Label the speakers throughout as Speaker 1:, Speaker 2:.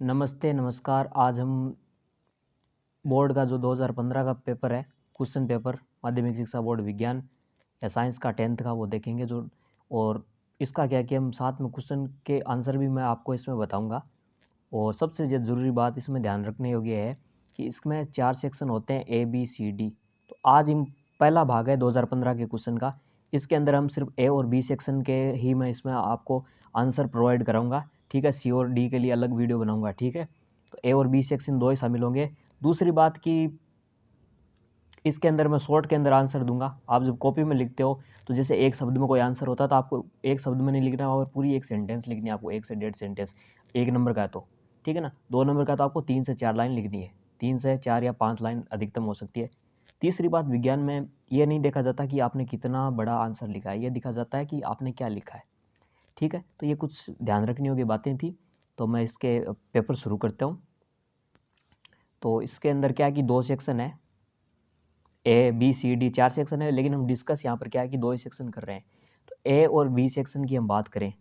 Speaker 1: नमस्ते, नमस्कार। आज हम बोर्ड का जो 2015 का पेपर है, क्वेश्चन पेपर माध्यमिक शिक्षा बोर्ड विज्ञान या साइंस का 10th का वो देखेंगे जो। और इसका क्या है कि हम साथ में क्वेश्चन के आंसर भी मैं आपको इसमें बताऊंगा। और सबसे ज़रूरी बात इसमें ध्यान रखने योग्य है कि इसमें 4 सेक्शन होते हैं, ए बी सी डी। तो आज हम पहला भाग है 2015 के क्वेश्चन का। इसके अंदर हम सिर्फ ए और बी सेक्शन के ही मैं इसमें आपको आंसर प्रोवाइड कराऊंगा, ठीक है। सी और डी के लिए अलग वीडियो बनाऊंगा, ठीक है। तो ए और बी सेक्शन दो ही शामिल होंगे। दूसरी बात कि इसके अंदर मैं शॉर्ट के अंदर आंसर दूंगा। आप जब कॉपी में लिखते हो तो जैसे एक शब्द में कोई आंसर होता है तो आपको एक शब्द में नहीं लिखना और पूरी एक सेंटेंस लिखनी है आपको, 1 से 1.5 सेंटेंस। 1 नंबर का है तो ठीक है ना, 2 नंबर का तो आपको 3 से 4 लाइन लिखनी है। 3 से 4 या 5 लाइन अधिकतम हो सकती है। तीसरी बात, विज्ञान में ये नहीं देखा जाता कि आपने कितना बड़ा आंसर लिखा है, ये देखा जाता है कि आपने क्या लिखा है, ठीक है। तो ये कुछ ध्यान रखने योग्य बातें थी। तो मैं इसके पेपर शुरू करता हूँ। तो इसके अंदर क्या है कि 2 सेक्शन है, A B C D 4 section है, लेकिन हम डिस्कस यहाँ पर क्या है कि 2 ही सेक्शन कर रहे हैं। तो ए और बी सेक्शन की हम बात करें,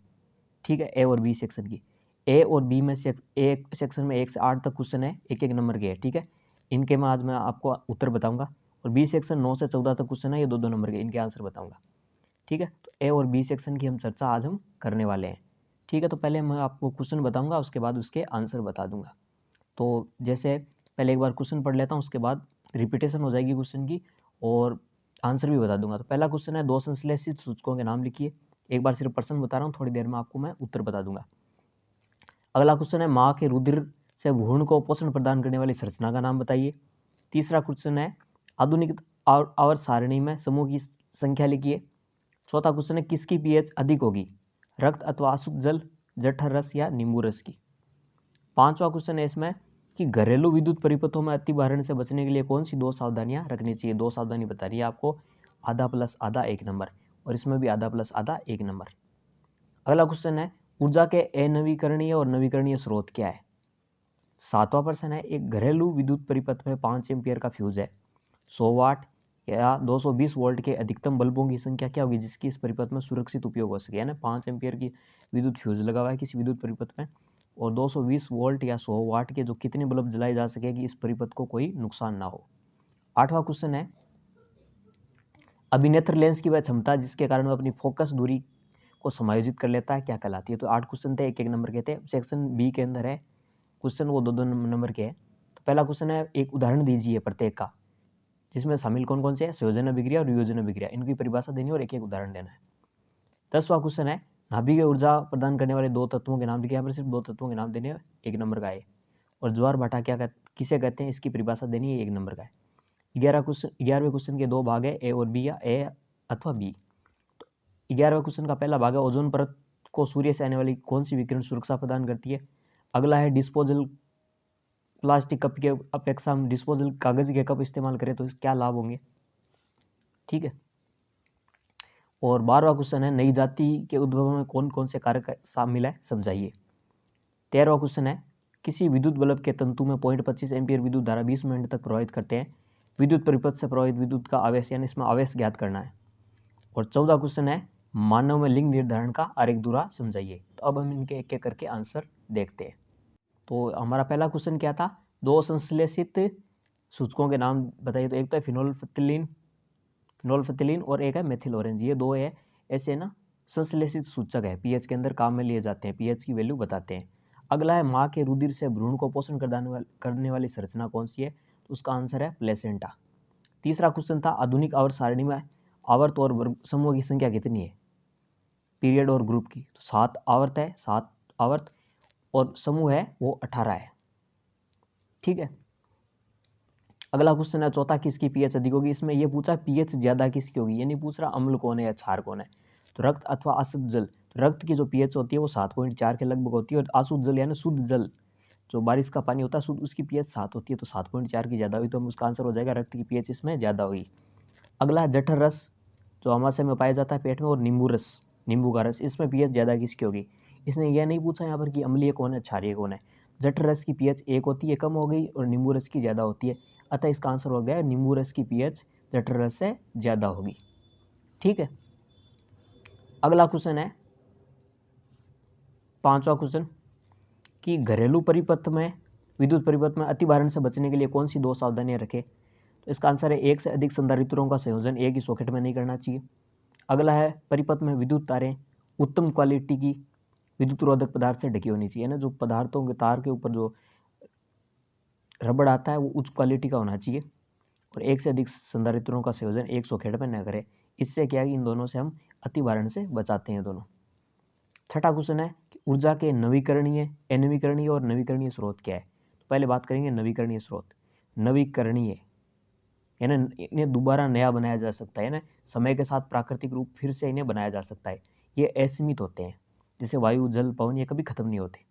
Speaker 1: ठीक है। ए और बी सेक्शन की, ए और बी में से एक सेक्शन में 1 से 8 तक क्वेश्चन है, एक एक नंबर के है, ठीक है। इनके में आज मैं आपको उत्तर बताऊंगा। और बी सेक्शन 9 से 14 तक क्वेश्चन है, ये 2 नंबर के, इनके आंसर बताऊंगा, ठीक है। तो ए और बी सेक्शन की हम चर्चा आज हम करने वाले हैं, ठीक है। तो पहले मैं आपको क्वेश्चन बताऊंगा, उसके बाद उसके आंसर बता दूंगा। तो जैसे पहले एक बार क्वेश्चन पढ़ लेता हूँ, उसके बाद रिपीटेशन हो जाएगी क्वेश्चन की और आंसर भी बता दूंगा। तो पहला क्वेश्चन है, 2 संश्लेषित सूचकों के नाम लिखिए। एक बार सिर्फ प्रश्न बता रहा हूँ, थोड़ी देर में आपको मैं उत्तर बता दूंगा। अगला क्वेश्चन है, माँ के रुधिर से भ्रूण को पोषण प्रदान करने वाली संरचना का नाम बताइए। तीसरा क्वेश्चन है, आधुनिक आवर्त सारणी में समूह की संख्या लिखिए। चौथा क्वेश्चन है, किसकी पीएच अधिक होगी, रक्त अथवा अशुद्ध जल, जठर रस या नींबू रस की। पांचवा क्वेश्चन है इसमें कि घरेलू विद्युत परिपथों में अतिभारण से बचने के लिए कौन सी 2 सावधानियां रखनी चाहिए। 2 सावधानी बता रही है आपको, आधा प्लस आधा 1 नंबर, और इसमें भी आधा प्लस आधा 1 नंबर। अगला क्वेश्चन है, ऊर्जा के अनवीकरणीय और नवीकरणीय स्रोत क्या है। सातवां प्रश्न है, एक घरेलू विद्युत परिपथ में 5 एम्पियर का फ्यूज है, 100 वाट या 220 वोल्ट के अधिकतम बल्बों की संख्या क्या होगी जिसकी इस परिपथ में सुरक्षित उपयोग हो सके। यानी 5 एम्पियर की विद्युत फ्यूज लगा हुआ है किसी विद्युत परिपथ में, और 220 वोल्ट या 100 वाट के जो कितने बल्ब जलाए जा सके कि इस परिपथ को कोई नुकसान ना हो। आठवां क्वेश्चन है, अभिनेत्र लेंस की वह क्षमता जिसके कारण वह अपनी फोकस दूरी को समायोजित कर लेता है क्या कहलाती है। तो 8 क्वेश्चन थे, एक एक नंबर के थे। सेक्शन बी के अंदर है क्वेश्चन, वो 2 2 नंबर के हैं। तो पहला क्वेश्चन है, एक उदाहरण दीजिए प्रत्येक का, जिसमें शामिल कौन कौन से हैं, संयोजन अभिक्रिया और वियोजन अभिक्रिया, इनकी परिभाषा देनी और एक एक उदाहरण देना है। 10वां क्वेश्चन है, नाभिकीय ऊर्जा प्रदान करने वाले 2 तत्वों के नाम लिखे। यहाँ पर सिर्फ 2 तत्वों के नाम देने हैं, 1 नंबर का है। और ज्वार भाटा किसे कहते हैं, इसकी परिभाषा देनी है, 1 नंबर का है। 11वें क्वेश्चन के 2 भाग है, ए और बी या ए अथवा बी। तो 11वें क्वेश्चन का पहला भाग है, ओजोन परत को सूर्य से आने वाली कौन सी विकिरण सुरक्षा प्रदान करती है। अगला है, डिस्पोजल प्लास्टिक कप के अपेक्षा हम डिस्पोजल कागज के कप इस्तेमाल करें तो क्या लाभ होंगे, ठीक है। और 12वां क्वेश्चन है, नई जाति के उद्भव में कौन कौन से कारक शामिल है समझाइए। 13वां क्वेश्चन है, किसी विद्युत बल्ब के तंतु में 0.25 एम्पियर विद्युत धारा 20 मिनट तक प्रवाहित करते हैं। विद्युत परिपथ से प्रवाहित विद्युत का आवेश, यानी इसमें आवेश ज्ञात करना है। और 14 क्वेश्चन है, मानव में लिंग निर्धारण का आरेख दूरा समझाइए। तो अब हम इनके एक एक करके आंसर देखते हैं। तो हमारा पहला क्वेश्चन क्या था, 2 संश्लेषित सूचकों के नाम बताइए। तो एक तो है फिनोल्फथिलीन और एक है मेथिल ऑरेंज। ये 2 है ऐसे ना संश्लेषित सूचक है, पीएच के अंदर काम में लिए जाते हैं, पीएच की वैल्यू बताते हैं। अगला है, माँ के रुधिर से भ्रूण को पोषण करने वाली संरचना कौन सी है। तो उसका आंसर है प्लेसेंटा। तीसरा क्वेश्चन था, आधुनिक आवर्त सारणी में आवर्त और वर्ग समूह की संख्या कितनी है, पीरियड और ग्रुप की। तो 7 आवर्त है, 7 आवर्त, और समूह है वो 18 है, ठीक है। अगला क्वेश्चन है, चौथा, किसकी पीएच अधिक होगी। इसमें यह पूछा पीएच ज्यादा किसकी होगी, ये नहीं पूछ रहा अम्ल कौन है या क्षार कौन है। तो रक्त अथवा अशुद्ध जल, तो रक्त की जो पीएच होती है वो 7.4 के लगभग होती है, और अशुद्ध जल यानी शुद्ध जल जो बारिश का पानी होता है शुद्ध, उसकी पीएच 7 होती है। तो 7.4 की ज्यादा हुई तो उसका आंसर हो जाएगा रक्त की पीएच इसमें ज्यादा होगी। अगला जठर रस जो अमाशय में पाया जाता है पेट में, और नींबू रस, नींबू का रस, इसमें पीएच ज्यादा किसकी होगी। इसने यह नहीं पूछा यहाँ पर कि अम्लीय कौन है क्षारीय कौन है। जठर रस की पीएच 1 होती है, कम हो गई, और नींबू रस की ज्यादा होती है। अतः इसका आंसर हो गया नींबू रस की पीएच जठर रस से ज्यादा होगी, ठीक है। अगला क्वेश्चन है 5वां क्वेश्चन, कि घरेलू परिपथ में, विद्युत परिपथ में अतिभारण से बचने के लिए कौन सी 2 सावधानियां रखें। तो इसका आंसर है एक से अधिक संधारित्रों का संयोजन एक ही सॉकेट में नहीं करना चाहिए। अगला है परिपथ में विद्युत तारें उत्तम क्वालिटी की विद्युत रोधक पदार्थ से ढकी होनी चाहिए ना, जो पदार्थों के तार के ऊपर जो रबड़ आता है वो उच्च क्वालिटी का होना चाहिए। और एक से अधिक संधारित्रों का संयोजन एक सॉकेट में न करें। इससे क्या है कि इन दोनों से हम अतिभारण से बचाते हैं दोनों। छठा क्वेश्चन है कि ऊर्जा के नवीकरणीय, अनवीकरणीय और नवीकरणीय स्रोत क्या है। तो पहले बात करेंगे नवीकरणीय स्रोत। नवीकरणीय यानी इन्हें दोबारा नया बनाया जा सकता है ना, समय के साथ प्राकृतिक रूप फिर से इन्हें बनाया जा सकता है। ये असीमित होते हैं, जैसे वायु, जल, पवन, ये कभी खत्म नहीं होते।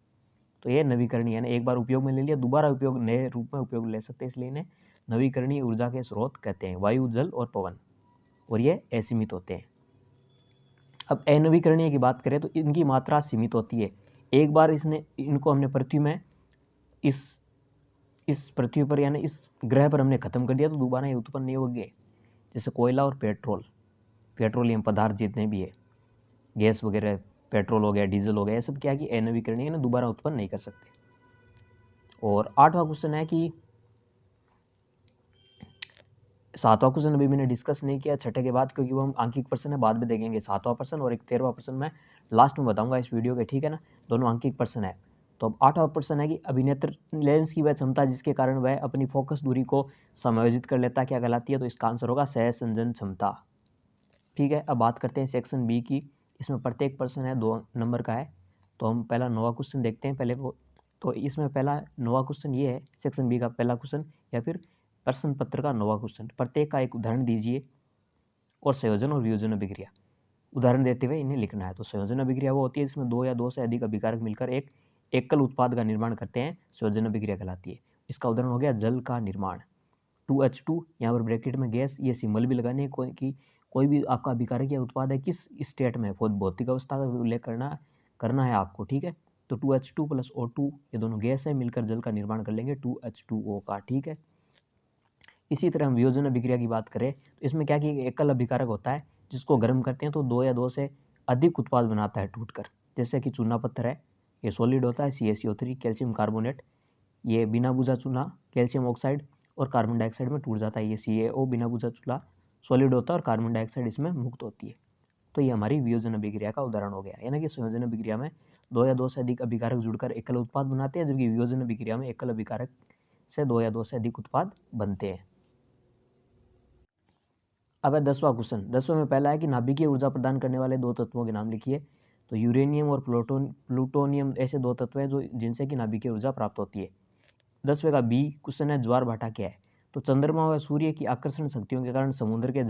Speaker 1: तो ये नवीकरणीय यानी एक बार उपयोग में ले लिया, दोबारा उपयोग नए रूप में उपयोग ले सकते हैं, इसलिए इन्हें नवीकरणीय ऊर्जा के स्रोत कहते हैं, वायु, जल और पवन, और ये असीमित होते हैं। अब अनवीकरणीय की बात करें तो इनकी मात्रा सीमित होती है। एक बार इनको हमने पृथ्वी में इस पृथ्वी पर यानी इस ग्रह पर हमने खत्म कर दिया तो दोबारा ये उत्पन्न नहीं होंगे। जैसे कोयला और पेट्रोलियम पदार्थ जितने भी है, गैस वगैरह, पेट्रोल हो गया, डीजल हो गया, ये सब क्या कि अनवीकरणीय ना, दोबारा उत्पन्न नहीं कर सकते। और 8वां क्वेश्चन है कि 7वां क्वेश्चन अभी मैंने डिस्कस नहीं किया छठे के बाद, क्योंकि वो हम आंकिक प्रश्न है, बाद में देखेंगे 7वां प्रश्न, और एक 13वां प्रश्न मैं लास्ट में बताऊंगा इस वीडियो के, ठीक है ना, दोनों आंकिक प्रश्न है। तो अब 8वां प्रश्न है कि अभिनेत्र लेंस की वह क्षमता जिसके कारण वह अपनी फोकस दूरी को समायोजित कर लेता क्या कहलाती है। तो इसका आंसर होगा सहसंजन क्षमता। ठीक है, अब बात करते हैं सेक्शन बी की। इसमें प्रत्येक प्रश्न है 2 नंबर का है। तो हम पहला 9वां क्वेश्चन देखते हैं पहले को। तो इसमें पहला 9वां क्वेश्चन ये है, सेक्शन बी का पहला क्वेश्चन या फिर प्रश्न पत्र का 9वां क्वेश्चन। प्रत्येक का एक उदाहरण दीजिए और संयोजन और वियोजन अभिक्रिया उदाहरण देते हुए इन्हें लिखना है। तो संयोजन अभिक्रिया वो होती है जिसमें 2 या 2 से अधिक अभिकारक मिलकर एक एकल उत्पाद का निर्माण करते हैं, संयोजन अभिक्रिया कहलाती है। इसका उदाहरण हो गया जल का निर्माण, 2H2, यहाँ पर ब्रैकेट में गैस, ये सिंबल भी लगाने कोई भी आपका अभिकारक या उत्पाद है किस स्टेट में, भौतिक अवस्था का उल्लेख करना है आपको, ठीक है। तो 2H2 + O2 ये दोनों गैस है, मिलकर जल का निर्माण कर लेंगे 2H2O का, ठीक है। इसी तरह हम वियोजन अभिक्रिया की बात करें तो इसमें क्या कि एकल अभिकारक होता है जिसको गर्म करते हैं तो 2 या 2 से अधिक उत्पाद बनाता है टूटकर। जैसे कि चूना पत्थर है, ये सॉलिड होता है, CaCO3 कैल्शियम कार्बोनेट, ये बिना बुझा चूना कैल्शियम ऑक्साइड और कार्बन डाइऑक्साइड में टूट जाता है। ये CaO बिना बुझा चूल्हा सॉलिड होता है और कार्बन डाइऑक्साइड इसमें मुक्त होती है। तो ये हमारी वियोजन अभिक्रिया का उदाहरण हो गया। यानी कि संयोजन अभिक्रिया में 2 या 2 से अधिक अभिकारक जुड़कर एकल उत्पाद बनाते हैं, जबकि वियोजन अभिक्रिया में एकल अभिकारक से 2 या 2 से अधिक उत्पाद बनते हैं। अब है 10वां क्वेश्चन। 10वें में पहला है कि नाभिकीय ऊर्जा प्रदान करने वाले 2 तत्वों के नाम लिखिए। तो यूरेनियम और प्लूटोनियम ऐसे 2 तत्व हैं जो जिनसे कि नाभिकीय ऊर्जा प्राप्त होती है। 10वें का बी क्वेश्चन है ज्वार भाटा क्या है। तो चंद्रमा व सूर्य की आकर्षण शक्तियों के कारण समुद्र के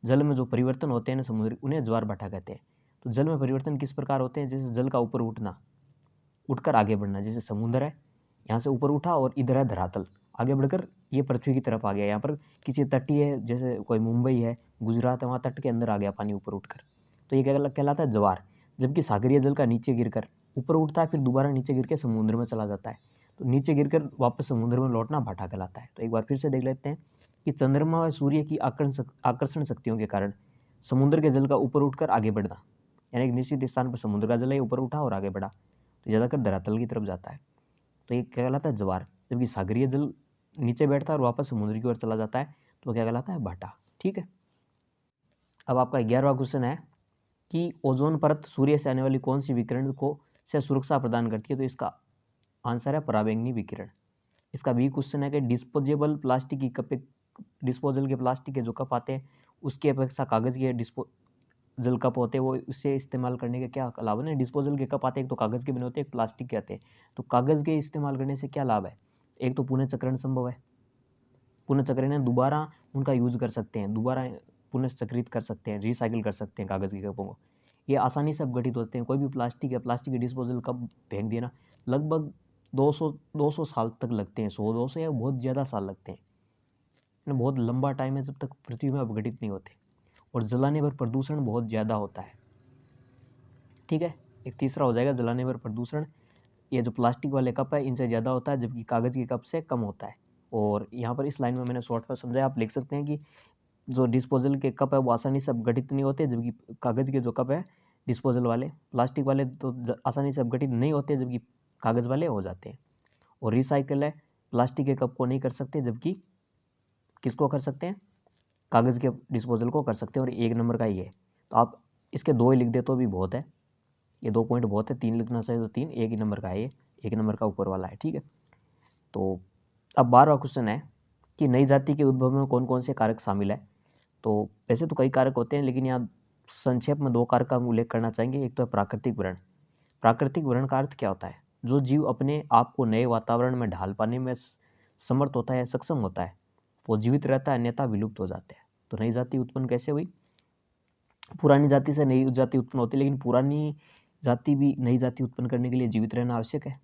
Speaker 1: जल में जो परिवर्तन होते हैं ना समुद्र, उन्हें ज्वार भाटा कहते हैं। तो जल में परिवर्तन किस प्रकार होते हैं, जैसे जल का ऊपर उठकर आगे बढ़ना, जैसे समुद्र है यहाँ से ऊपर उठा और इधर है धरातल, आगे बढ़कर ये पृथ्वी की तरफ आ गया। यहाँ पर किसी तटीय जैसे कोई मुंबई है, गुजरात है, वहाँ तट के अंदर आ गया पानी ऊपर उठकर, तो ये कहलाता है ज्वार। जबकि सागरीय जल का नीचे गिरकर ऊपर उठता है, फिर दोबारा नीचे गिर के समुद्र में चला जाता है, तो नीचे गिरकर वापस समुद्र में लौटना भाटा कहलाता है। तो एक बार फिर से देख लेते हैं कि चंद्रमा व सूर्य की आकर्षण शक्तियों के कारण समुद्र के जल का ऊपर उठकर आगे बढ़ना, यानी एक निश्चित स्थान पर समुद्र का जल है ऊपर उठा और आगे बढ़ा, तो ज़्यादातर धरातल की तरफ जाता है, तो ये क्या कहलाता है ज्वार। जबकि सागरीय जल नीचे बैठता है और वापस समुद्र की ओर चला जाता है, तो क्या कहलाता है भाटा, ठीक है। अब आपका 11वां क्वेश्चन है कि ओजोन परत सूर्य से आने वाली कौन सी विकिरण को से सुरक्षा प्रदान करती है। तो इसका आंसर है पराबैंगनी विकिरण। इसका बी क्वेश्चन है कि डिस्पोजेबल प्लास्टिक की कप, डिस्पोजल के प्लास्टिक के जो कप आते हैं उसकी अपेक्षा कागज़ के डिस्पोजल कप होते हैं, वो उससे इस्तेमाल करने के क्या लाभ है। डिस्पोजल के कप आते हैं, एक तो कागज़ के बने होते हैं, एक प्लास्टिक के आते हैं। तो कागज़ के इस्तेमाल करने से क्या लाभ है, एक तो पुनःचक्रण संभव है, पुनःचक्रण है, दोबारा उनका यूज कर सकते हैं, दोबारा पुनःचक्रित कर सकते हैं, रिसाइकिल कर सकते हैं कागज़ के कपों को, ये आसानी से अपघटित होते हैं। कोई भी प्लास्टिक है, प्लास्टिक के डिस्पोजल कप फेंक दिया ना, लगभग 200 साल तक लगते हैं, 100-200 या बहुत ज़्यादा साल लगते हैं, बहुत लंबा टाइम है जब तक पृथ्वी में अपघटित नहीं होते, और जलाने पर प्रदूषण बहुत ज़्यादा होता है, ठीक है। एक तीसरा हो जाएगा जलाने पर प्रदूषण, ये जो प्लास्टिक वाले कप है इनसे ज़्यादा होता है, जबकि कागज़ के कप से कम होता है। और यहाँ पर इस लाइन में मैंने शॉर्ट पर समझाया, आप लिख सकते हैं कि जो डिस्पोजल के कप है वो आसानी से अपघटित नहीं होते, जबकि कागज़ के जो कप है डिस्पोजल वाले, प्लास्टिक वाले तो आसानी से अपघटित नहीं होते, जबकि कागज़ वाले हो जाते हैं। और रिसाइकल है, प्लास्टिक के कप को नहीं कर सकते, जबकि किसको कर सकते हैं, कागज़ के डिस्पोजल को कर सकते हैं। और 1 नंबर का ही है, तो आप इसके 2 ही लिख दे तो भी बहुत है, ये 2 पॉइंट बहुत है। 3 लिखना चाहिए तो 3, 1 ही नंबर का है ये, 1 नंबर का ऊपर वाला है, ठीक है। तो अब 12वां क्वेश्चन है कि नई जाति के उद्भव में कौन कौन से कारक शामिल है। तो वैसे तो कई कारक होते हैं, लेकिन यहाँ संक्षेप में 2 कारक का हम उल्लेख करना चाहेंगे। एक तो है प्राकृतिक वरण। प्राकृतिक वरण का अर्थ क्या होता है, जो जीव अपने आप को नए वातावरण में ढाल पाने में समर्थ होता है, सक्षम होता है, वो जीवित रहता है, अन्यथा विलुप्त हो जाते हैं। तो नई जाति उत्पन्न कैसे हुई, पुरानी जाति से नई जाति उत्पन्न होती है, लेकिन पुरानी जाति भी नई जाति उत्पन्न करने के लिए जीवित रहना आवश्यक है।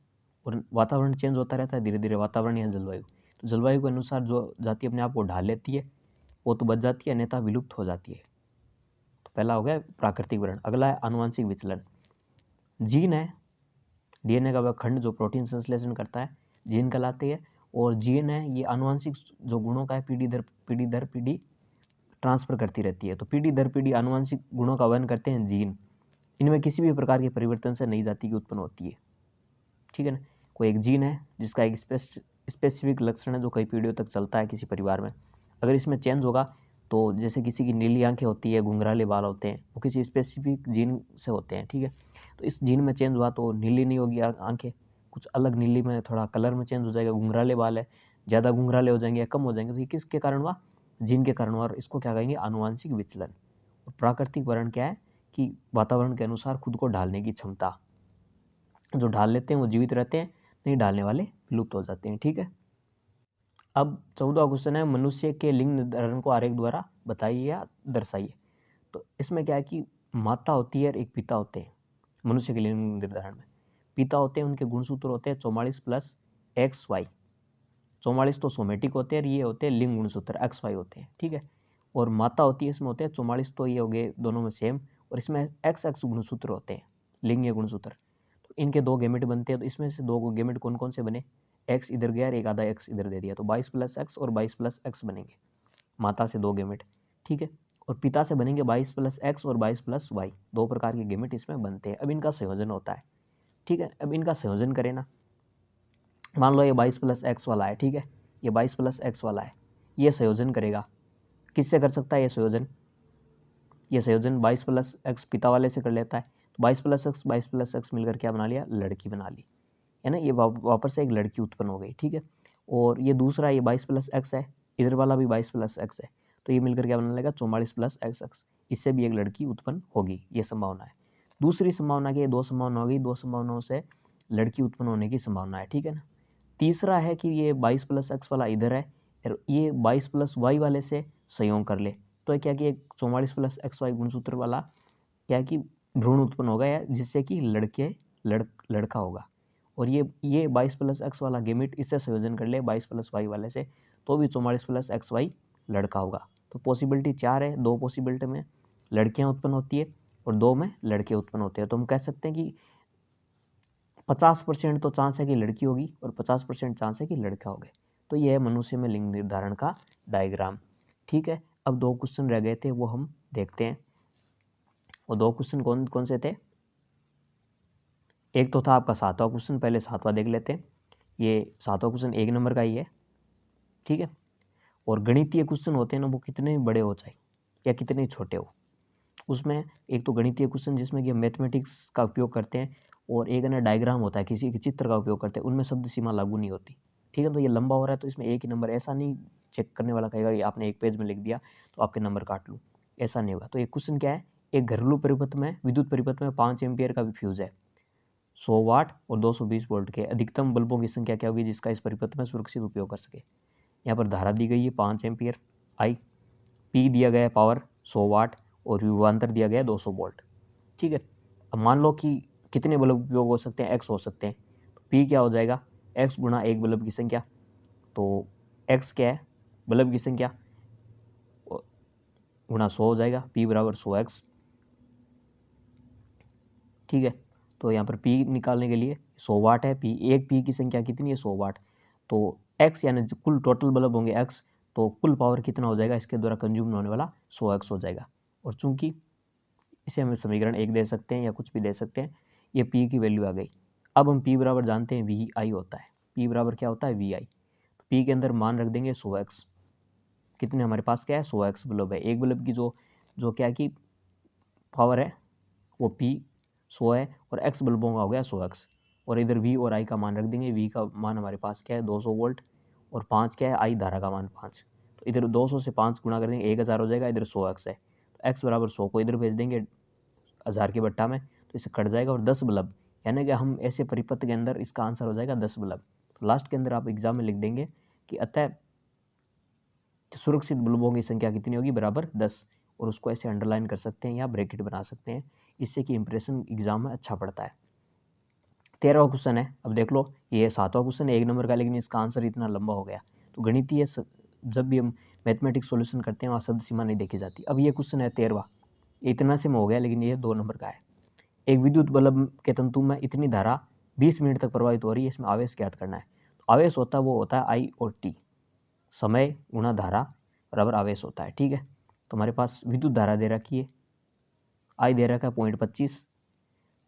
Speaker 1: और वातावरण चेंज होता रहता है धीरे धीरे, वातावरण या जलवायु, तो जलवायु के अनुसार जो जाति अपने आप को ढाल लेती है वो तो बच जाती है, अन्यथा विलुप्त हो जाती है। तो पहला हो गया प्राकृतिक वरण। अगला है आनुवंशिक विचलन। जीन है, डीएनए का वह खंड जो प्रोटीन संश्लेषण करता है, जीन कहलाते हैं। और जीन है, ये आनुवंशिक जो गुणों का है, पीढ़ी दर पीढ़ी ट्रांसफर करती रहती है। तो पीढ़ी दर पीढ़ी आनुवंशिक गुणों का वहन करते हैं जीन। इनमें किसी भी प्रकार के परिवर्तन से नई जाति की उत्पन्न होती है, ठीक है ना। कोई एक जीन है जिसका एक स्पेसिफिक लक्षण है जो कई पीढ़ियों तक चलता है किसी परिवार में, अगर इसमें चेंज होगा, तो जैसे किसी की नीली आंखें होती है, घुंघराले बाल होते हैं, वो किसी स्पेसिफिक जीन से होते हैं, ठीक है। तो इस जीन में चेंज हुआ तो नीली नहीं होगी आंखें, कुछ अलग नीली में थोड़ा कलर में चेंज हो जाएगा, घुंघराले बाल है, ज़्यादा घुंघराले हो जाएंगे या कम हो जाएंगे, तो ये किसके कारण हुआ, जीन के कारण हुआ। और इसको क्या कहेंगे, आनुवंशिक विचलन। और प्राकृतिक वरण क्या है कि वातावरण के अनुसार खुद को ढालने की क्षमता, जो ढाल लेते हैं वो जीवित रहते हैं, नहीं ढालने वाले विलुप्त हो जाते हैं, ठीक है। अब 14वां क्वेश्चन है, मनुष्य के लिंग निर्धारण को आरेख द्वारा बताइए या दर्शाइए। तो इसमें क्या है कि माता होती है और एक पिता होते हैं मनुष्य के लिंग निर्धारण में। पिता होते हैं, उनके गुणसूत्र होते हैं 44 प्लस XY। 44 तो सोमेटिक होते हैं और ये होते हैं लिंग गुणसूत्र XY होते हैं, ठीक है। और माता होती है, इसमें होते हैं 44, तो ये हो गए दोनों में सेम, और इसमें XX गुणसूत्र होते हैं, लिंगीय गुणसूत्र। तो इनके 2 गैमेट बनते हैं, तो इसमें से 2 गैमेट कौन कौन से बने, X इधर गया और एक आधा X इधर दे दिया, तो 22 प्लस X और 22 प्लस X बनेंगे, माता से 2 गैमेट, ठीक है। और पिता से बनेंगे 22 प्लस X और 22 प्लस Y, 2 प्रकार के गैमेट इसमें बनते हैं। अब इनका संयोजन होता है, ठीक है। अब इनका संयोजन करें ना, मान लो ये 22 प्लस X वाला है, ठीक है, ये 22 प्लस X वाला है, ये संयोजन करेगा, किससे कर सकता है ये संयोजन, ये संयोजन 22 प्लस X पिता वाले से कर लेता है, तो 22 प्लस X मिलकर क्या बना लिया, लड़की बना ली, है ना। ये वापस से एक लड़की उत्पन्न हो गई, ठीक है। और ये दूसरा, ये 22 प्लस X है, इधर वाला भी 22 प्लस X है, तो ये मिलकर क्या बनने लगेगा, 44 प्लस XX, इससे भी एक लड़की उत्पन्न होगी, ये संभावना है। दूसरी संभावना की 2 संभावना होगी, 2 संभावनाओं से लड़की उत्पन्न होने की संभावना है, ठीक है ना। तीसरा है कि ये 22 प्लस X वाला इधर है और ये 22 प्लस Y वाले से संयोग कर ले, तो क्या कि एक 44 प्लस XY गुणसूत्र वाला क्या कि भ्रूण उत्पन्न होगा, या जिससे कि लड़का होगा। और ये 22 प्लस X वाला गेमिट इससे संयोजन कर ले 22 प्लस Y वाले से, तो भी 44 प्लस XY लड़का होगा। तो पॉसिबिलिटी 4 है, 2 पॉसिबिलिटी में लड़कियां उत्पन्न होती है और 2 में लड़के उत्पन्न होते हैं। तो हम कह सकते हैं कि 50% तो चांस है कि लड़की होगी और 50% चांस है कि लड़का होगा। तो यह है मनुष्य में लिंग निर्धारण का डायग्राम, ठीक है। अब 2 क्वेश्चन रह गए थे, वो हम देखते हैं। वो 2 क्वेश्चन कौन कौन से थे, एक तो था आपका 7वां क्वेश्चन, पहले 7वां देख लेते हैं। ये 7वां क्वेश्चन 1 नंबर का ही है, ठीक है। और गणितीय क्वेश्चन होते हैं ना, वो कितने बड़े हो चाहे या कितने छोटे हो, उसमें एक तो गणितीय क्वेश्चन जिसमें कि हम मैथमेटिक्स का उपयोग करते हैं, और एक ना डायग्राम होता है, किसी के चित्र का उपयोग करते हैं, उनमें शब्द सीमा लागू नहीं होती, ठीक है। तो ये लंबा हो रहा है तो इसमें 1 ही नंबर, ऐसा नहीं चेक करने वाला कहेगा कि आपने 1 पेज में लिख दिया तो आपके नंबर काट लूँ, ऐसा नहीं होगा। तो एक क्वेश्चन क्या है, एक घरेलू परिपथ में, विद्युत परिपथ में 5 एम्पियर का फ्यूज है, 100 वाट और 220 वोल्ट के, अधिकतम बल्बों की संख्या क्या होगी जिसका इस परिपथ में सुरक्षित उपयोग कर सके। यहाँ पर धारा दी गई है 5 एम्पियर आई, पी दिया गया है पावर 100 वाट और विभवांतर दिया गया है 200 वोल्ट, ठीक है। अब मान लो कि कितने बल्ब उपयोग हो सकते हैं, एक्स हो सकते हैं, तो पी क्या हो जाएगा, एक्स गुणा एक बल्ब की संख्या, तो एक्स क्या है, बल्ब की संख्या गुणा 100 हो जाएगा, पी बराबर 100x, ठीक है। तो यहाँ पर पी निकालने के लिए 100 वाट है, एक पी की संख्या कितनी है, 100 वाट, तो एक्स यानी कुल टोटल बल्ब होंगे एक्स, तो कुल पावर कितना हो जाएगा, इसके द्वारा कंज्यूम होने वाला 100x हो जाएगा। और चूंकि इसे हम समीकरण 1 दे सकते हैं या कुछ भी दे सकते हैं, ये पी की वैल्यू आ गई। अब हम P बराबर जानते हैं VI होता है, P बराबर क्या होता है VI। P के अंदर मान रख देंगे 100x, कितने हमारे पास क्या है 100x बल्ब है, एक बल्ब की जो क्या की पावर है वो P 100 है और x बल्बों का हो गया 100x, और इधर V और I का मान रख देंगे। V का मान हमारे पास क्या है 200 वोल्ट और 5 क्या है I धारा का मान 5, तो इधर 200 से 5 गुणा कर देंगे 1000 हो जाएगा, इधर 100x है तो x बराबर 100 को इधर भेज देंगे 1000 के बट्टा में, तो इसे कट जाएगा और 10 बल्ब, यानी कि हम ऐसे परिपथ के अंदर इसका आंसर हो जाएगा 10 बल्ब। तो लास्ट के अंदर आप एग्जाम में लिख देंगे कि अतः सुरक्षित बल्बों की संख्या कितनी होगी बराबर 10, और उसको ऐसे अंडरलाइन कर सकते हैं या ब्रैकेट बना सकते हैं, इससे कि इंप्रेशन एग्जाम में अच्छा पड़ता है। 13वां क्वेश्चन है, अब देख लो ये 7वां क्वेश्चन है 1 नंबर का, लेकिन इसका आंसर इतना लंबा हो गया। तो गणितीय जब भी हम मैथमेटिक्स सॉल्यूशन करते हैं वहाँ शब्द सीमा नहीं देखी जाती। अब ये क्वेश्चन है 13वां, इतना से में हो गया, लेकिन ये 2 नंबर का है। एक विद्युत बल्ब के तंतु में इतनी धारा 20 मिनट तक प्रवाहित हो रही है, इसमें आवेश ज्ञात करना है। तो आवेश होता है वो होता है I और T, समय गुणा धारा बराबर आवेश होता है, ठीक है। तो हमारे पास विद्युत धारा दे रखी है, I दे रखा है 0.25,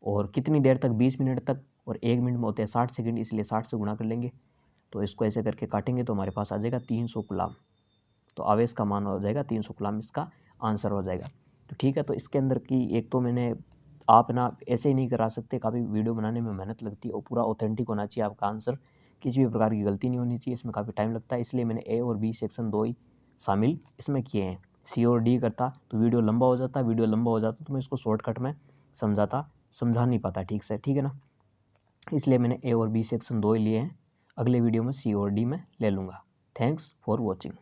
Speaker 1: और कितनी देर तक 20 मिनट तक, और 1 मिनट में होते हैं 60 सेकंड, इसलिए 60 से गुणा कर लेंगे। तो इसको ऐसे करके काटेंगे तो हमारे पास आ जाएगा 300 कूलाम। तो आवेश का मान हो जाएगा 300 कूलाम, इसका आंसर हो जाएगा। तो ठीक है, तो इसके अंदर की एक तो मैंने आप ना ऐसे ही नहीं करा सकते, काफ़ी वीडियो बनाने में मेहनत लगती है और पूरा ऑथेंटिक होना चाहिए आपका आंसर, किसी भी प्रकार की गलती नहीं होनी चाहिए, इसमें काफ़ी टाइम लगता है, इसलिए मैंने A और B सेक्शन 2 ही शामिल इसमें किए हैं। C और D करता तो वीडियो लंबा हो जाता, तो मैं इसको शॉर्टकट में समझा नहीं पाता ठीक से, ठीक है ना। इसलिए मैंने A और B सेक्शन 2 ही लिए हैं, अगले वीडियो में C और D में ले लूँगा। Thanks for watching.